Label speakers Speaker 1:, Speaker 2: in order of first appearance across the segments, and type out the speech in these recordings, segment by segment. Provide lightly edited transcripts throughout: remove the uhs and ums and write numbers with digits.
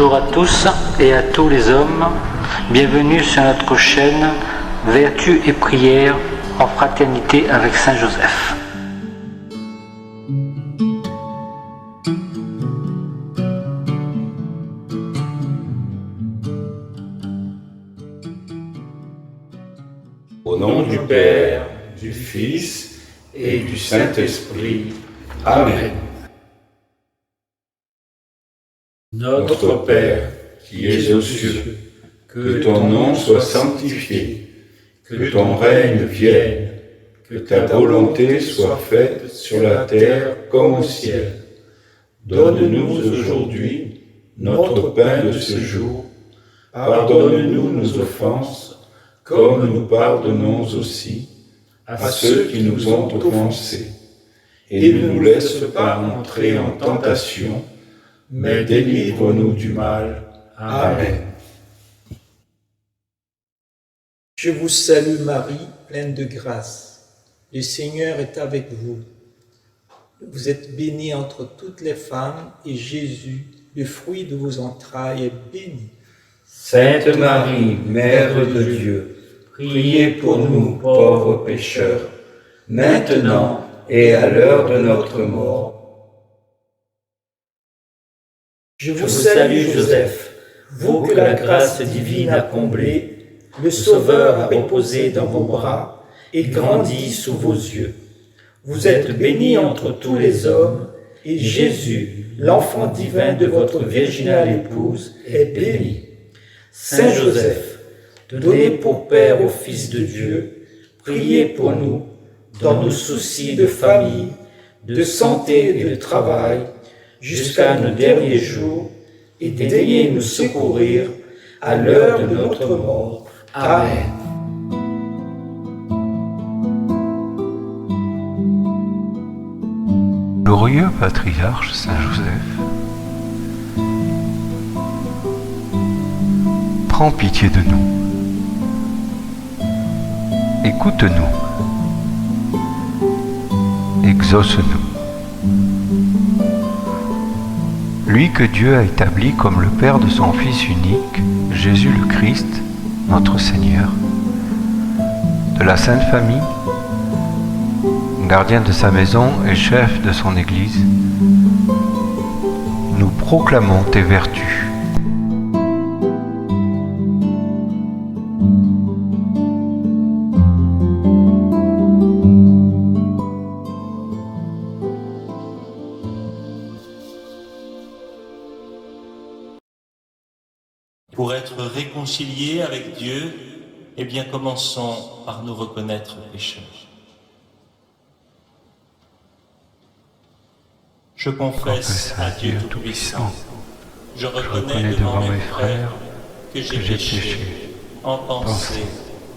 Speaker 1: Bonjour à tous et à tous les hommes, bienvenue sur notre chaîne Vertu et prière en fraternité avec Saint Joseph.
Speaker 2: Au nom du Père, du Fils et du Saint-Esprit. Amen. Notre Père, qui es aux cieux, que ton nom soit sanctifié, que ton règne vienne, que ta volonté soit faite sur la terre comme au ciel. Donne-nous aujourd'hui notre pain de ce jour. Pardonne-nous nos offenses, comme nous pardonnons aussi à ceux qui nous ont offensés. Et ne nous laisse pas entrer en tentation, mais délivre-nous du mal. Amen.
Speaker 3: Je vous salue Marie, pleine de grâce. Le Seigneur est avec vous. Vous êtes bénie entre toutes les femmes, et Jésus, le fruit de vos entrailles, est béni.
Speaker 2: Sainte Marie, Mère de Dieu, priez pour nous pauvres pécheurs, maintenant et à l'heure de notre mort.
Speaker 3: Je vous salue Joseph, vous que la grâce divine a comblé, le Sauveur a reposé dans vos bras et grandi sous vos yeux. Vous êtes bénie entre tous les hommes, et Jésus, l'enfant divin de votre virginale épouse, est béni. Saint Joseph, donné pour Père au Fils de Dieu, priez pour nous, dans nos soucis de famille, de santé et de travail, jusqu'à nos derniers jours, et daignez nous secourir à l'heure de notre mort. Amen.
Speaker 4: Glorieux patriarche Saint Joseph, prends pitié de nous, écoute-nous, exauce-nous. Lui que Dieu a établi comme le Père de son Fils unique, Jésus le Christ, notre Seigneur, de la Sainte Famille, gardien de sa maison et chef de son Église, nous proclamons tes vertus.
Speaker 5: Pour être réconciliés avec Dieu, eh bien commençons par nous reconnaître pécheurs. Je confesse à Dieu Tout-Puissant, je reconnais devant mes frères que j'ai péché en pensée,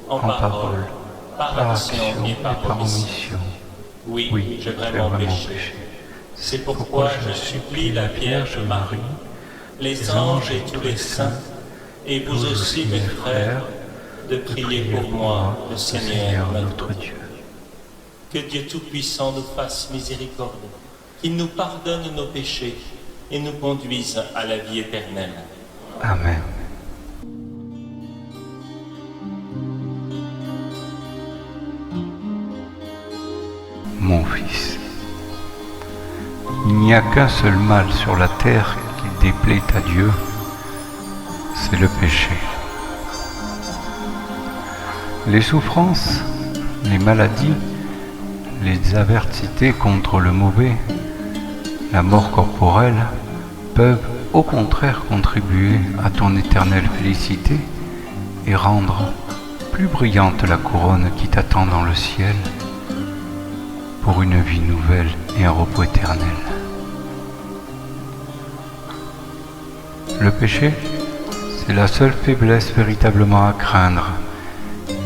Speaker 5: en parole, par action et par omission. Oui, j'ai vraiment péché. C'est pourquoi je supplie la Vierge Marie, les anges et tous les saints, et vous aussi mes frères, de prier pour moi, le Seigneur notre Dieu. Que Dieu Tout-Puissant nous fasse miséricorde, qu'il nous pardonne nos péchés et nous conduise à la vie éternelle.
Speaker 4: Amen. Mon fils, il n'y a qu'un seul mal sur la terre qui déplaît à Dieu, c'est le péché. Les souffrances, les maladies, les adversités contre le mauvais, la mort corporelle peuvent au contraire contribuer à ton éternelle félicité et rendre plus brillante la couronne qui t'attend dans le ciel pour une vie nouvelle et un repos éternel. Le péché, c'est la seule faiblesse véritablement à craindre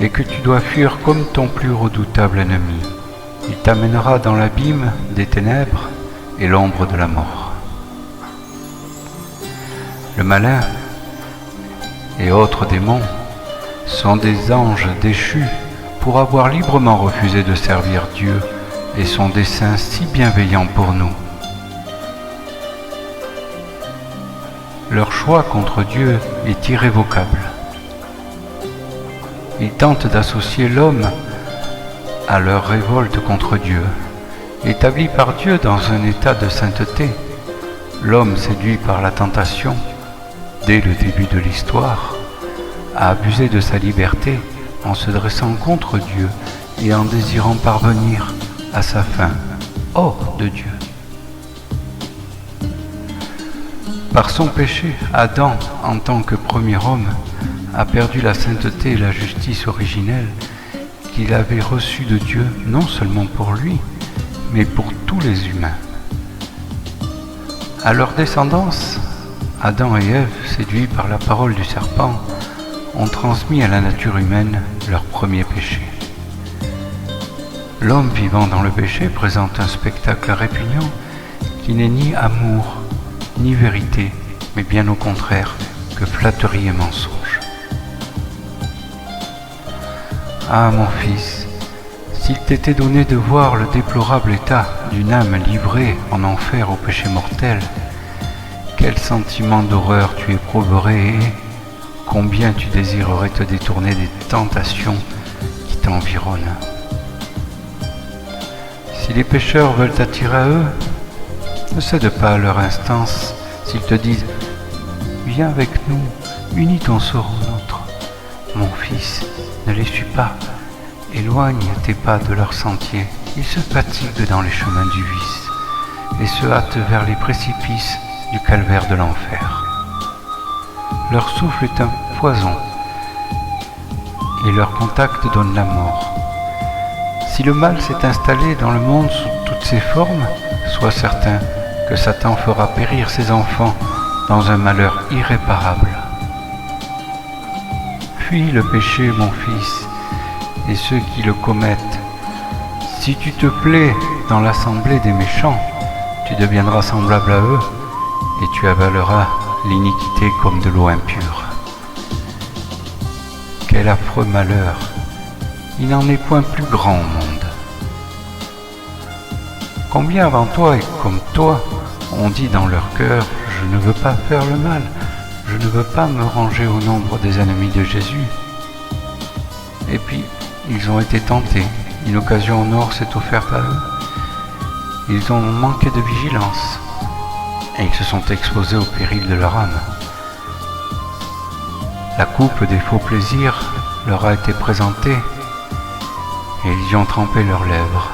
Speaker 4: et que tu dois fuir comme ton plus redoutable ennemi. Il t'amènera dans l'abîme des ténèbres et l'ombre de la mort. Le malin et autres démons sont des anges déchus pour avoir librement refusé de servir Dieu et son dessein si bienveillant pour nous. leur choix contre Dieu est irrévocable. Ils tentent d'associer l'homme à leur révolte contre Dieu. Établi par Dieu dans un état de sainteté, l'homme séduit par la tentation, dès le début de l'histoire, a abusé de sa liberté en se dressant contre Dieu et en désirant parvenir à sa fin hors de Dieu. Par son péché, Adam, en tant que premier homme, a perdu la sainteté et la justice originelle qu'il avait reçue de Dieu, non seulement pour lui, mais pour tous les humains. À leur descendance, Adam et Ève, séduits par la parole du serpent, ont transmis à la nature humaine leur premier péché. L'homme vivant dans le péché présente un spectacle répugnant qui n'est ni amour, ni vérité, mais bien au contraire que flatterie et mensonge. Ah mon fils, s'il t'était donné de voir le déplorable état d'une âme livrée en enfer au péché mortel, quel sentiment d'horreur tu éprouverais et combien tu désirerais te détourner des tentations qui t'environnent. Si les pécheurs veulent t'attirer à eux, ne cède pas à leur instance s'ils te disent « Viens avec nous, unis ton sort au nôtre. » Mon fils, ne les suis pas, éloigne tes pas de leur sentier. Ils se fatiguent dans les chemins du vice et se hâtent vers les précipices du calvaire de l'enfer. Leur souffle est un poison et leur contact donne la mort. Si le mal s'est installé dans le monde sous toutes ses formes, sois certain que Satan fera périr ses enfants dans un malheur irréparable. Fuis le péché, mon fils, et ceux qui le commettent. Si tu te plais dans l'assemblée des méchants, tu deviendras semblable à eux, et tu avaleras l'iniquité comme de l'eau impure. Quel affreux malheur! Il n'en est point plus grand au monde. Combien avant toi et comme toi ont dit dans leur cœur « Je ne veux pas faire le mal, je ne veux pas me ranger au nombre des ennemis de Jésus ». Et puis, ils ont été tentés, une occasion en or s'est offerte à eux. Ils ont manqué de vigilance et ils se sont exposés au péril de leur âme. La coupe des faux plaisirs leur a été présentée et ils y ont trempé leurs lèvres.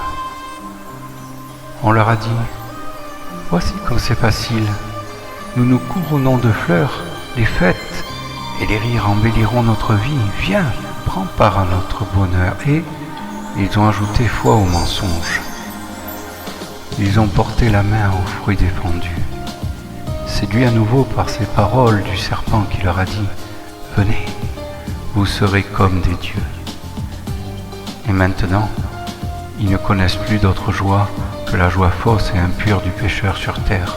Speaker 4: On leur a dit « Voici comme c'est facile, nous nous couronnons de fleurs, les fêtes et les rires embelliront notre vie, viens, prends part à notre bonheur. » Et ils ont ajouté foi au mensonge. Ils ont porté la main aux fruits défendus. Séduits à nouveau par ces paroles du serpent qui leur a dit « Venez, vous serez comme des dieux. » Et maintenant, ils ne connaissent plus d'autre joie que la joie fausse et impure du pécheur sur terre.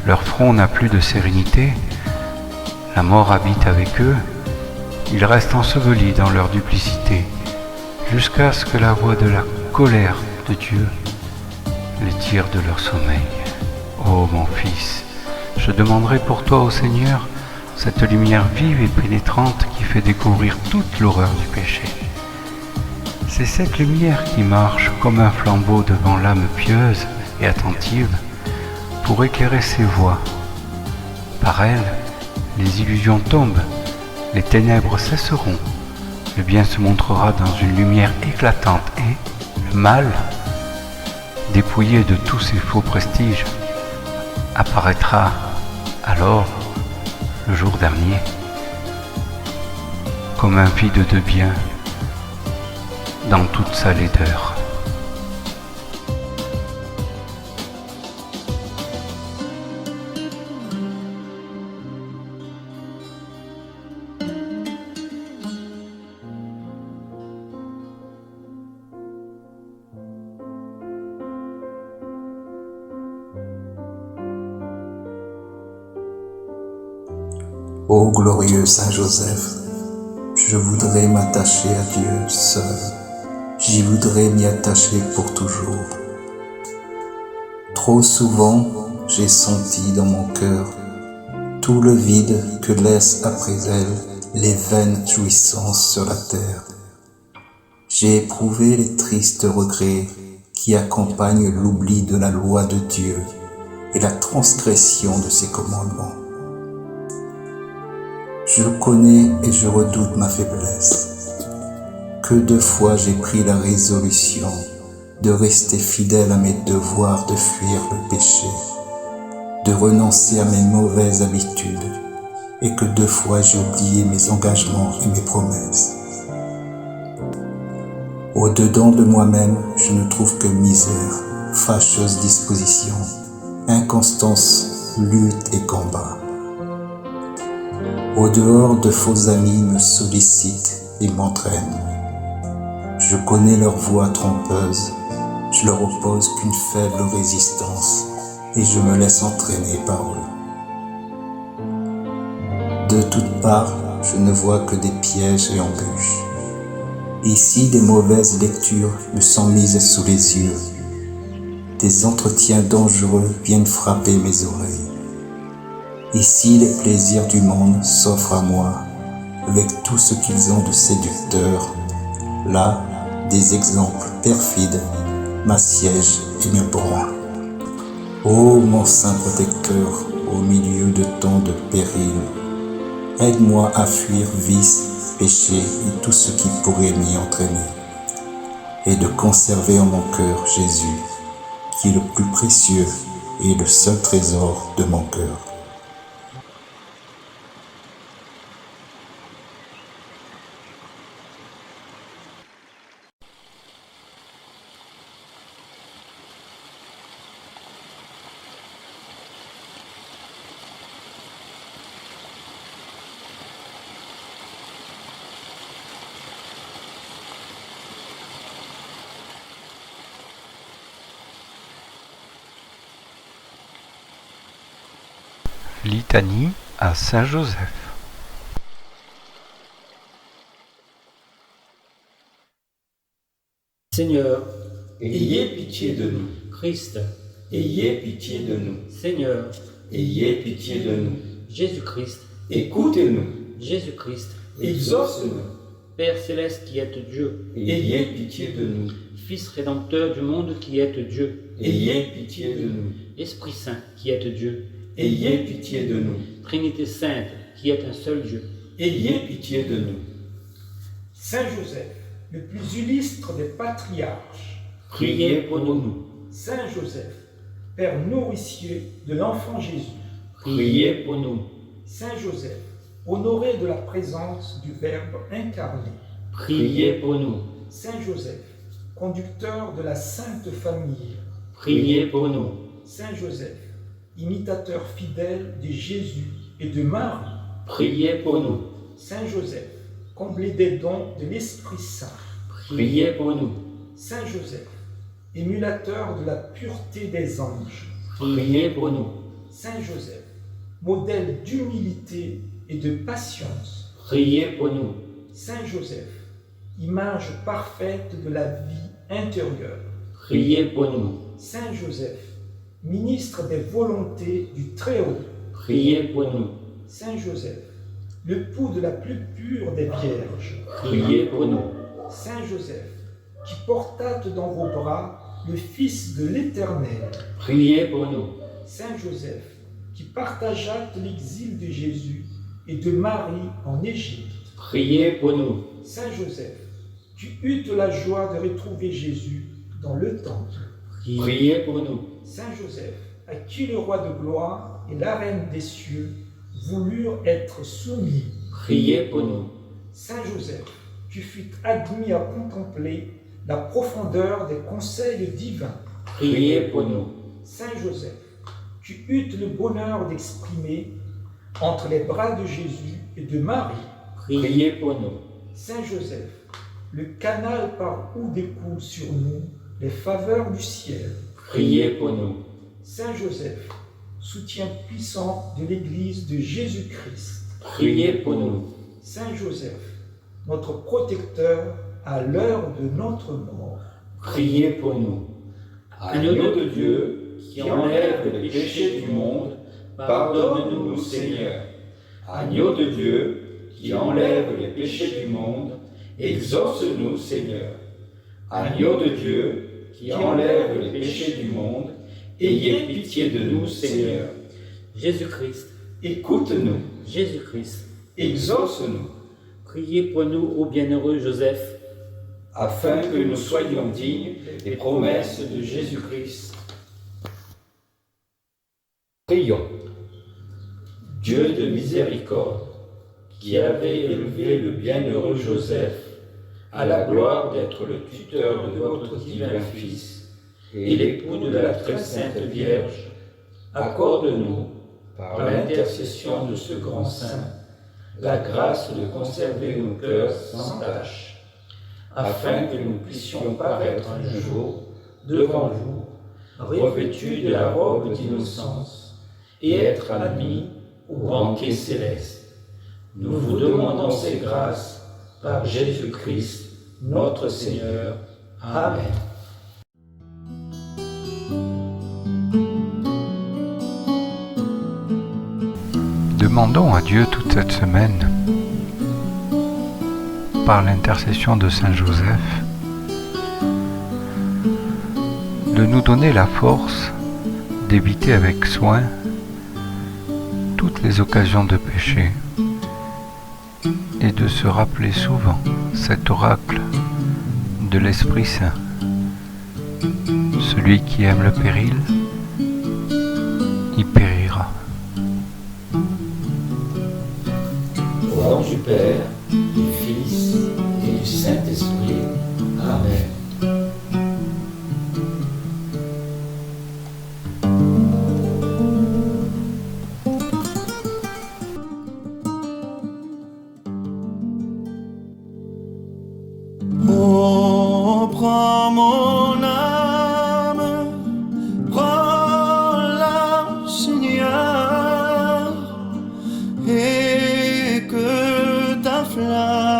Speaker 4: Leur front n'a plus de sérénité, la mort habite avec eux, ils restent ensevelis dans leur duplicité, jusqu'à ce que la voix de la colère de Dieu les tire de leur sommeil. Ô mon fils, je demanderai pour toi au Seigneur cette lumière vive et pénétrante qui fait découvrir toute l'horreur du péché. C'est cette lumière qui marche comme un flambeau devant l'âme pieuse et attentive pour éclairer ses voies. Par elle, les illusions tombent, les ténèbres cesseront, le bien se montrera dans une lumière éclatante et le mal, dépouillé de tous ses faux prestiges, apparaîtra alors, le jour dernier, comme un vide de bien dans toute sa laideur.
Speaker 6: Ô glorieux Saint Joseph, je voudrais m'attacher à Dieu seul. J'y voudrais m'y attacher pour toujours. Trop souvent, j'ai senti dans mon cœur tout le vide que laissent après elles les vaines jouissances sur la terre. J'ai éprouvé les tristes regrets qui accompagnent l'oubli de la loi de Dieu et la transgression de ses commandements. Je connais et je redoute ma faiblesse. Que de fois j'ai pris la résolution de rester fidèle à mes devoirs, de fuir le péché, de renoncer à mes mauvaises habitudes, et que 2 fois j'ai oublié mes engagements et mes promesses. Au-dedans de moi-même, je ne trouve que misère, fâcheuse disposition, inconstance, lutte et combat. Au dehors, de faux amis me sollicitent et m'entraînent. Je connais leur voix trompeuse, je leur oppose qu'une faible résistance et je me laisse entraîner par eux. De toutes parts, je ne vois que des pièges et embûches. Ici, des mauvaises lectures me sont mises sous les yeux. Des entretiens dangereux viennent frapper mes oreilles. Ici, les plaisirs du monde s'offrent à moi, avec tout ce qu'ils ont de séducteur. Là, des exemples perfides m'assiègent et me broient. Ô mon saint protecteur, au milieu de tant de périls, aide-moi à fuir vice, péché et tout ce qui pourrait m'y entraîner, et de conserver en mon cœur Jésus, qui est le plus précieux et le seul trésor de mon cœur.
Speaker 4: Litanie à Saint Joseph.
Speaker 3: Seigneur,
Speaker 2: Ayez pitié de nous.
Speaker 3: Christ,
Speaker 2: Ayez pitié de nous.
Speaker 3: Seigneur,
Speaker 2: Ayez pitié de nous.
Speaker 3: Jésus-Christ,
Speaker 2: Écoutez-nous.
Speaker 3: Jésus-Christ,
Speaker 2: Exauce-nous.
Speaker 3: Père céleste qui êtes Dieu,
Speaker 2: Ayez pitié de nous.
Speaker 3: Fils rédempteur du monde qui êtes Dieu,
Speaker 2: Ayez pitié de nous.
Speaker 3: Esprit Saint qui êtes Dieu,
Speaker 2: Ayez pitié de nous.
Speaker 3: Trinité Sainte qui est un seul Dieu.
Speaker 2: Ayez pitié de nous.
Speaker 7: Saint Joseph, le plus illustre des patriarches,
Speaker 2: Priez pour nous.
Speaker 7: Saint Joseph, Père nourricier de l'enfant Jésus,
Speaker 2: Priez pour nous.
Speaker 7: Saint Joseph, honoré de la présence du Verbe incarné,
Speaker 2: Priez pour nous.
Speaker 7: Saint Joseph, conducteur de la Sainte Famille,
Speaker 2: Priez pour nous.
Speaker 7: Saint Joseph, imitateur fidèle de Jésus et de Marie,
Speaker 2: Priez pour nous.
Speaker 7: Saint Joseph, comblé des dons de l'Esprit Saint,
Speaker 2: Priez pour nous.
Speaker 7: Saint Joseph, émulateur de la pureté des anges,
Speaker 2: Priez pour nous.
Speaker 7: Saint Joseph, modèle d'humilité et de patience,
Speaker 2: Priez pour nous.
Speaker 7: Saint Joseph, image parfaite de la vie intérieure,
Speaker 2: Priez pour nous.
Speaker 7: Saint Joseph, ministre des volontés du Très-Haut,
Speaker 2: Priez pour nous.
Speaker 7: Saint Joseph, le pouls de la plus pure des vierges,
Speaker 2: Priez pour nous.
Speaker 7: Saint Joseph, qui portâtes dans vos bras le Fils de l'Éternel,
Speaker 2: Priez pour nous.
Speaker 7: Saint Joseph, qui partageâtes l'exil de Jésus et de Marie en Égypte,
Speaker 2: Priez pour nous.
Speaker 7: Saint Joseph, tu eûtes la joie de retrouver Jésus dans le temple,
Speaker 2: Priez pour nous.
Speaker 7: Saint Joseph, à qui le roi de gloire et la reine des cieux voulurent être soumis,
Speaker 2: Priez pour nous.
Speaker 7: Saint Joseph, tu fus admis à contempler la profondeur des conseils divins,
Speaker 2: Priez pour nous.
Speaker 7: Saint Joseph, tu eûtes le bonheur d'exprimer entre les bras de Jésus et de Marie,
Speaker 2: Priez pour nous.
Speaker 7: Saint Joseph, le canal par où découlent sur nous les faveurs du ciel,
Speaker 2: Priez pour nous.
Speaker 7: Saint Joseph, soutien puissant de l'Église de Jésus-Christ,
Speaker 2: Priez pour nous.
Speaker 7: Saint Joseph, notre protecteur à l'heure de notre mort,
Speaker 2: Priez pour nous. Agneau de Dieu, qui enlève les péchés du monde, Pardonne-nous, Seigneur. Agneau de Dieu, qui enlève les péchés du monde, exauce-nous, Seigneur. Agneau de Dieu, qui enlève les péchés du monde, ayez pitié de nous, Seigneur.
Speaker 3: Jésus-Christ,
Speaker 2: Écoute-nous,
Speaker 3: Jésus-Christ,
Speaker 2: exauce-nous,
Speaker 3: priez pour nous, ô bienheureux Joseph,
Speaker 2: afin que nous soyons dignes des promesses de Jésus-Christ. Prions. Dieu de miséricorde, qui avait élevé le bienheureux Joseph à la gloire d'être le tuteur de votre divin Fils et l'époux de la très sainte Vierge, accorde-nous, par l'intercession de ce grand saint, la grâce de conserver nos cœurs sans tache, afin que nous puissions paraître un jour devant vous, revêtus de la robe d'innocence, et être admis au banquet céleste. Nous vous demandons ces grâces par Jésus-Christ, notre Seigneur. Amen.
Speaker 4: Demandons à Dieu toute cette semaine, par l'intercession de Saint Joseph, de nous donner la force d'éviter avec soin toutes les occasions de péché et de se rappeler souvent cet oracle de l'Esprit Saint. Celui qui aime le péril, y périra.
Speaker 2: Au nom du Père, du Fils et du Saint-Esprit. Amen.
Speaker 8: Oh, prends mon âme, prends-la, Seigneur, et que ta flamme